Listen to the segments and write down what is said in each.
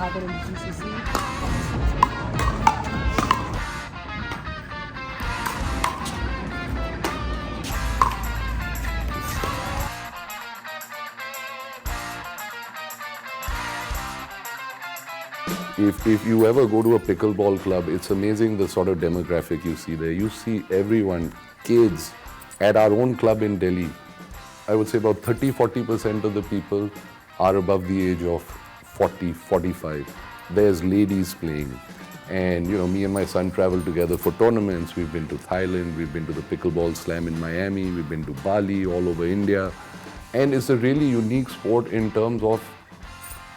happen in the GCC. If you ever go to a pickleball club, it's amazing the sort of demographic you see there. You see everyone, kids, at our own club in Delhi. I would say about 30-40% of the people are above the age of 40, 45. There's ladies playing. And me and my son travel together for tournaments. We've been to Thailand, we've been to the Pickleball Slam in Miami, we've been to Bali, all over India. And it's a really unique sport in terms of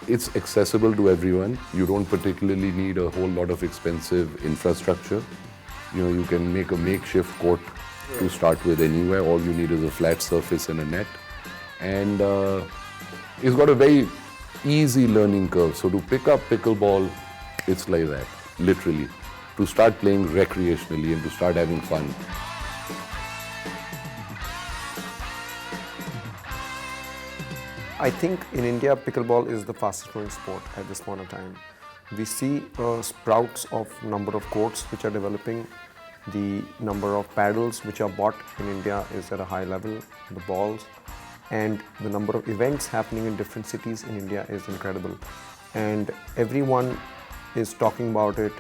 it's accessible to everyone. You don't particularly need a whole lot of expensive infrastructure. You can make a makeshift court to start with anywhere. All you need is a flat surface and a net. And it's got a very easy learning curve. So to pick up pickleball, it's like that, literally. To start playing recreationally and to start having fun. I think in India, pickleball is the fastest growing sport at this point of time. We see sprouts of number of courts which are developing. The number of paddles which are bought in India is at a high level, the balls, and the number of events happening in different cities in India is incredible. And everyone is talking about it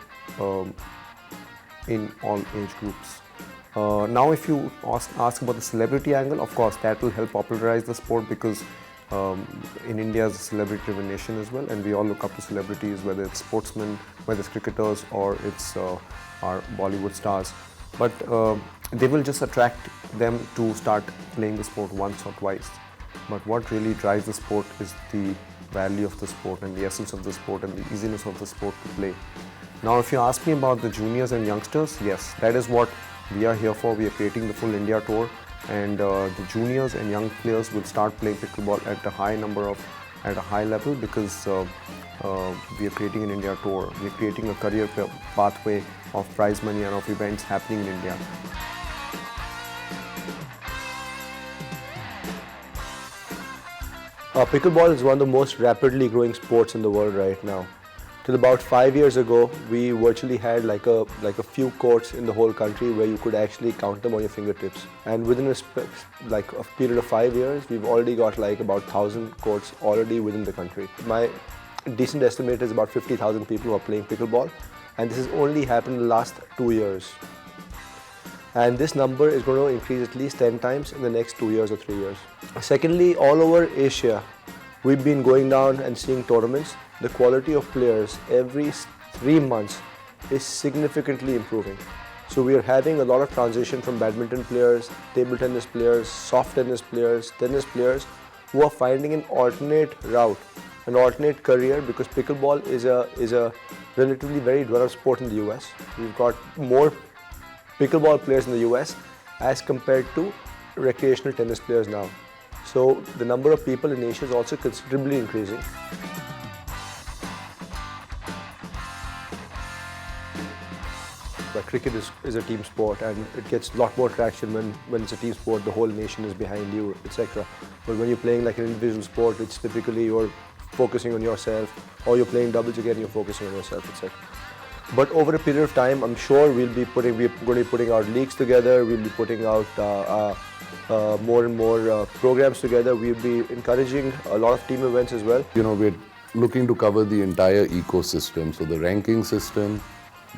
in all age groups. Now if you ask about the celebrity angle, of course that will help popularize the sport because in India is a celebrity-driven nation as well, and we all look up to celebrities, whether it's sportsmen, whether it's cricketers, or it's our Bollywood stars. But they will just attract them to start playing the sport once or twice. But what really drives the sport is the value of the sport and the essence of the sport and the easiness of the sport to play. Now, if you ask me about the juniors and youngsters, yes, that is what we are here for. We are creating the full India tour. And the juniors and young players will start playing pickleball at a high level because we are creating an India tour. We are creating a career pathway of prize money and of events happening in India. Pickleball is one of the most rapidly growing sports in the world right now. Till about 5 years ago, we virtually had like a few courts in the whole country where you could actually count them on your fingertips. And within a period of 5 years, we've already got like about 1,000 courts already within the country. My decent estimate is about 50,000 people who are playing pickleball, and this has only happened in the last 2 years. And this number is going to increase at least 10 times in the next 2 years or 3 years. Secondly, all over Asia, we've been going down and seeing tournaments. The quality of players every 3 months is significantly improving. So we are having a lot of transition from badminton players, table tennis players, soft tennis players who are finding an alternate route, an alternate career, because pickleball is a relatively very developed sport in the US. We've got more pickleball players in the US as compared to recreational tennis players now. So the number of people in Asia is also considerably increasing. But cricket is a team sport, and it gets a lot more traction when it's a team sport, the whole nation is behind you, etc. But when you're playing like an individual sport, it's typically you're focusing on yourself, or you're playing doubles again, you're focusing on yourself, etc. But over a period of time, I'm sure we're going to be putting out leagues together, we'll be putting out more and more programs together. We'll be encouraging a lot of team events as well. We're looking to cover the entire ecosystem, so the ranking system,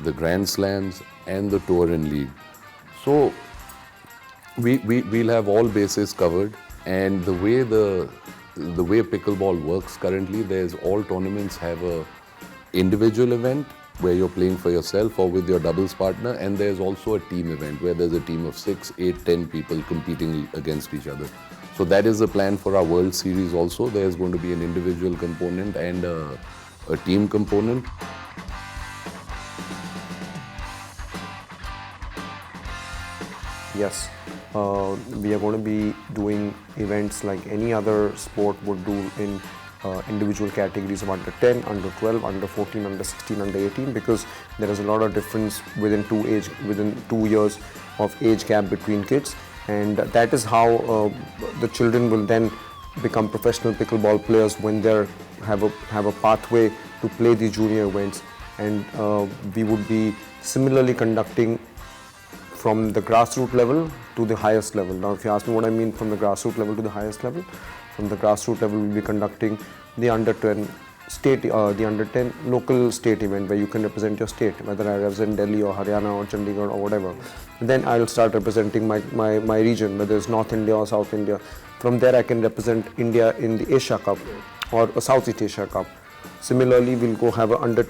the Grand Slams, and the Tour and League. So we'll have all bases covered, and the way pickleball works currently, there's all tournaments have a individual event where you're playing for yourself or with your doubles partner, and there's also a team event where there's a team of 6, 8, 10 people competing against each other. So that is the plan for our World Series also. There's going to be an individual component and a team component. Yes, we are going to be doing events like any other sport would do in individual categories of under 10, under 12, under 14, under 16, under 18, because there is a lot of difference within 2 years of age gap between kids, and that is how the children will then become professional pickleball players when they have a pathway to play the junior events, and we would be similarly conducting from the grassroots level to the highest level. Now, if you ask me what I mean from the grassroots level to the highest level, from the grassroots level we'll be conducting the under 10 state, the under 10 local state event where you can represent your state, whether I represent Delhi or Haryana or Chandigarh or whatever. Then I'll start representing my region, whether it's North India or South India. From there I can represent India in the Asia Cup or a Southeast Asia Cup. Similarly, we'll go have an under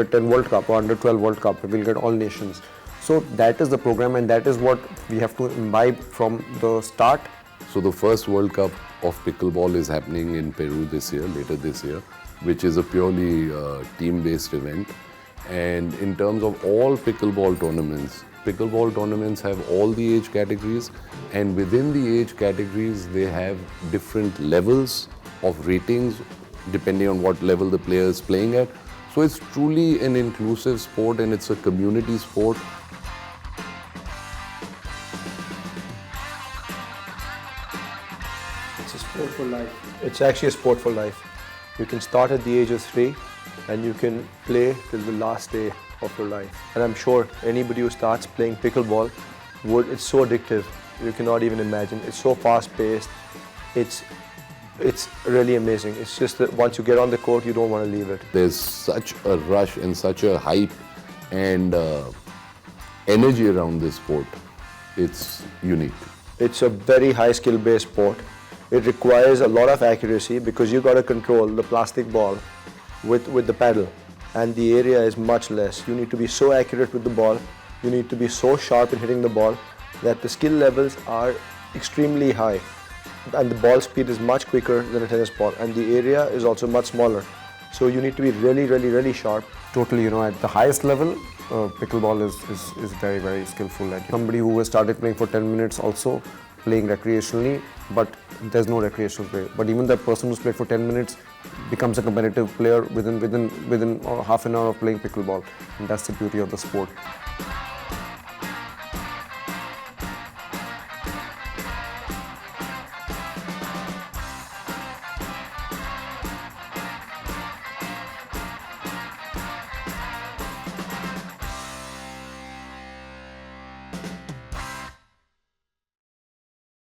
10 World Cup or under 12 World Cup. We'll get all nations. So that is the program, and that is what we have to imbibe from the start. So the first World Cup of pickleball is happening in Peru this year, later this year, which is a purely team-based event. And in terms of all pickleball tournaments have all the age categories, and within the age categories they have different levels of ratings depending on what level the player is playing at. So it's truly an inclusive sport, and it's a community sport. It's a sport for life. It's actually a sport for life. You can start at the age of 3 and you can play till the last day of your life. And I'm sure anybody who starts playing pickleball it's so addictive. You cannot even imagine. It's so fast paced. It's really amazing. It's just that once you get on the court, you don't want to leave it. There's such a rush and such a hype and energy around this sport. It's unique. It's a very high skill based sport. It requires a lot of accuracy because you got to control the plastic ball with the paddle, and the area is much less. You need to be so accurate with the ball. You need to be so sharp in hitting the ball that the skill levels are extremely high, and the ball speed is much quicker than a tennis ball, and the area is also much smaller. So you need to be really sharp. Totally, at the highest level, pickleball is very, very skillful. Like somebody who has started playing for 10 minutes also playing recreationally, but there's no recreational play. But even that person who's played for 10 minutes becomes a competitive player within half an hour of playing pickleball, and that's the beauty of the sport.